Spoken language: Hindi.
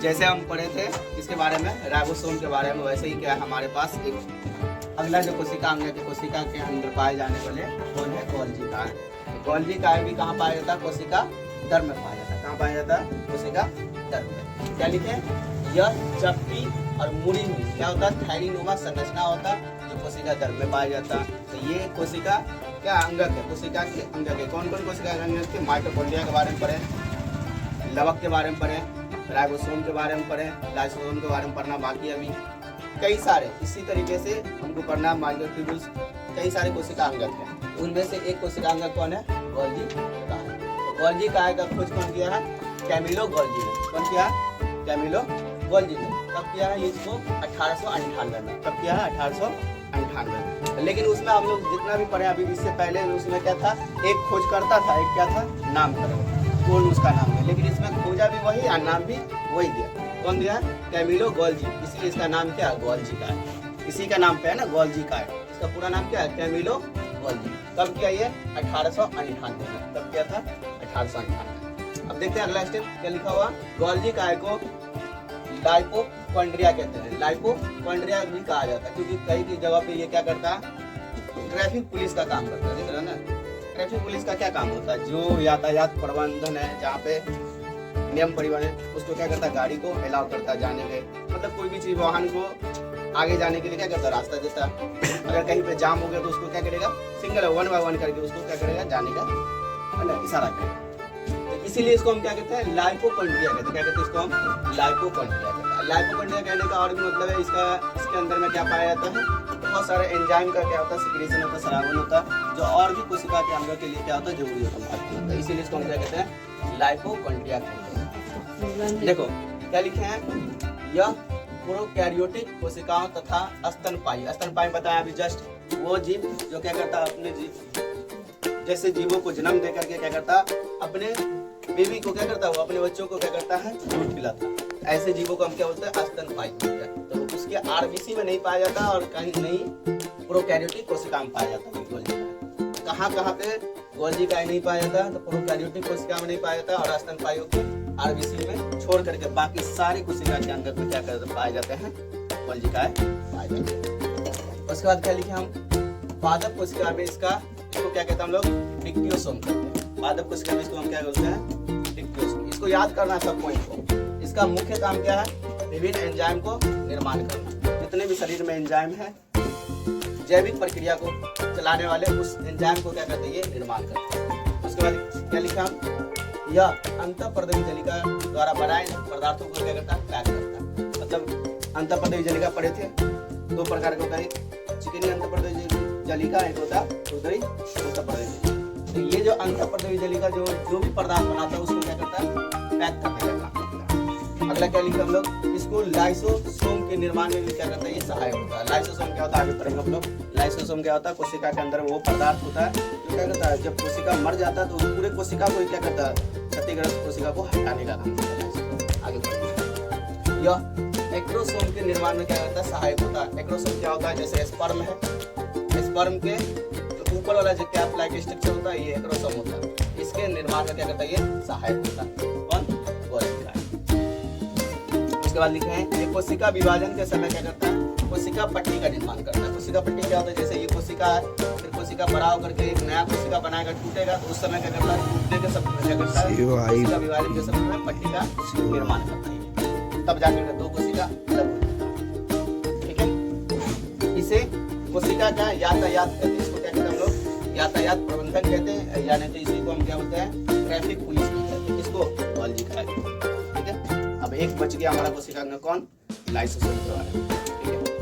जैसे हम पढ़े थे इसके बारे में, राइबोसोम के बारे में, वैसे ही क्या हमारे पास एक अगला जो कोशिका अंग है, कोशिका के अंदर पाए जाने वाले कौन है, गोल्जी काय। तो गोल्जी काय भी कहाँ पाया जाता है, कोशिका दर में पाया जाता है। कहाँ पाया जाता है, कोशिका दर में। क्या लिखे, यह चपटी और मुड़ी हुई क्या होता है, थैलीनुमा संरचना होता है जो कोशिका दर में पाया जाता है। तो ये कोशिका क्या अंगक है, कोशिका के अंगक है। कौन कौन कोशिका के अंगक है, माइटोकॉन्ड्रिया के बारे में पढ़े, लवक के बारे में पढ़े, राइबोसोम के बारे में पढ़े, लाइसोसोम के बारे में पढ़ना बाकी अभी कई सारे। इसी तरीके से हमको पढ़ना माइक्रोट्यूब्यूल्स, कई सारे कोशिका अंगक है। उनमें से एक कोशिका अंगक कौन है, गोल्जी काय। तो गोल्जी काय का खोज कौन किया है, कैमिलो गोल्जी ने। कौन किया, कैमिलो गोल्जी ने। कब किया है इसको, 1898 में। कब किया है, 1898। लेकिन उसमें हम लोग जितना भी पढ़े अभी, इससे पहले उसमें क्या था, एक खोज करता था, एक क्या था, नाम करो, कौन उसका नाम है। लेकिन इसमें खोजा भी वही और नाम भी वही दिया। कौन दिया, कैमिलो गोल्जी, इसलिए इसका नाम क्या है, गोल्जी काय। इसी का नाम पे है ना, गोल्जी काय। इसका पूरा नाम क्या है, कैमिलो गोल्जी। कब किया ये, 1898 में। कब किया था, 1898। अब देखते हैं अगला स्टेप क्या लिखा हुआ। गोल्जी काय को लाइपोकॉन्ड्रिया कहते हैं, लाइपोकॉन्ड्रिया भी कहा जाता है, क्योंकि कई की जगह पे ये क्या करता है, ट्रैफिक पुलिस का काम करता है। देख रहे हैं ना, ट्रैफिक पुलिस का क्या काम होता है, जो यातायात प्रबंधन है, जहाँ पे नियम परिवहन है, उसको क्या करता है, गाड़ी को अलाउ करता है जाने के, मतलब कोई भी चीज वाहन को आगे जाने के लिए क्या करता है, रास्ता देता है। अगर कहीं पे जाम हो गया तो उसको क्या करेगा, सिंगल 1 बाय 1 करके उसको क्या करेगा, जाने का इशारा करेगा। तो इसीलिए इसको हम क्या कहते हैं, लाइपोकॉन्ड्रिया कहते हैं। क्या कहते हैं इसको हम, लाइपोकॉन्ड्रिया कहते हैं। लाइपोकॉन्ड्रिया कहने का और भी मतलब है, इसके अंदर में क्या पाया जाता है, बहुत सारे एंजाइम का क्या होता है, सिक्रेशन होता है, स्रावन होता है, जो और भी कोशिका के अंगों के लिए क्या होता है, जरूरी होता है। इसीलिए इसको हम क्या कहते हैं, लाइपोकॉन्ड्रिया कहते हैं। देखो क्या लिखे हैं, यह प्रोकैरियोटिक कोशिकाओं तथा स्तनपायी, स्तनपायी बताया अभी जस्ट, वो जीव जो क्या करता है, अपने जीव जैसे जीवों को जन्म दे करके क्या करता है, अपने बेबी को क्या करता है, वो अपने बच्चों को क्या करता है, दूध पिलाता है। ऐसे जीवों को हम क्या बोलते हैं, स्तनपायी बोलते हैं। तो उसके आरबीसी में नहीं पाया जाता और कहीं नहीं प्रोकैरियोटिक कोशिका में पाया जाता है गोल्जी काय। कहाँ कहाँ पे गोल्जी काय नहीं पाया जाता, तो प्रोकैरियोटिक कोशिका में नहीं पाया जाता, और स्तनपायियों के आरबीसी में छोड़ करके बाकी सारी कोशिका के अंदर में क्या करते पाए जाते हैं, गोल्जी काय पाए जाते हैं। उसके बाद क्या लिखे हम, पादप कोशिका में इसको क्या कहते हैं हम लोग, डिक्टियोसोम कहते हैं। पादप कोशिका में इसको हम क्या बोलते हैं, डिक्टियोसोम। इसको याद करना सब पॉइंट को। इसका मुख्य काम क्या है, विभिन्न एंजाइम को निर्माण करना। जितने भी शरीर में एंजाइम है, जैविक प्रक्रिया को चलाने वाले उस एंजाइम को क्या करते हैं, ये निर्माण करते हैं। उसके बाद क्या लिखा, यह अंतःपर्दवी जलिका द्वारा बनाए पदार्थों को क्या करता है, पैक करता है। मतलब अंतःपर्दवी जलिका पढ़े थे, 2 प्रकार के होता है, चिकनी अंतःपर्दवी जलिका, एक होता है उदरी अंतःपर्दवी। तो ये जो अंतःपर्दवी जलिका जो भी पदार्थ बनाता है उसको क्या करता है, पैक करने का काम करता है। अगला क्या लिखा हम लोग, इसको लाइसोसोम के निर्माण में भी क्या करता है, ये सहायक होता है। लाइसोसोम क्या होता है, आगे पढ़ेंगे हम लोग। लाइसोसोम क्या होता है, कोशिका के अंदर वो पदार्थ होता है जो क्या करता है, जब कोशिका मर जाता है तो पूरे कोशिका को क्या करता है, क्षतिग्रस्त कोशिका को हटाने का काम करता है। आगे बढ़ते, यह एक्रोसोम के निर्माण में क्या करता है, सहायक होता है। एक्रोसोम क्या होता है, जैसे स्पर्म है, स्पर्म के जो ऊपर वाला जो कैप लाइक स्ट्रक्चर होता है, ये एक्रोसोम होता है। इसके निर्माण में क्या करता है, ये सहायक होता है। कौन, गोल्जी काय। उसके बाद लिखे हैं, ये कोशिका विभाजन के समय क्या करता है, कोशिका पट्टी का निर्माण करता है। कोशिका पट्टी क्या होता है, जैसे ये कोशिका है, फिर कोशिका बड़ा होकर के एक नया कोशिका बनाएगा, टूटेगा, तो उस समय क्या करता है, टूटने के समय क्या करता है, कोशिका विभाजन के समय में पट्टी का निर्माण करता है, तब जाकर 2 कोशिका अलग हो जाता है। ठीक है, इसे कोशिका का यातायात कहते हैं। इसको क्या कहते हैं हम लोग, यातायात प्रबंधन कहते हैं, यानी तो इसी को हम क्या बोलते हैं, ट्रैफिक पुलिस भी कहते हैं। इसको गोल्जी काय। ठीक है, अब एक बच गया हमारा कोशिका अंग, कौन, लाइसोसोम के बारे में। ठीक है,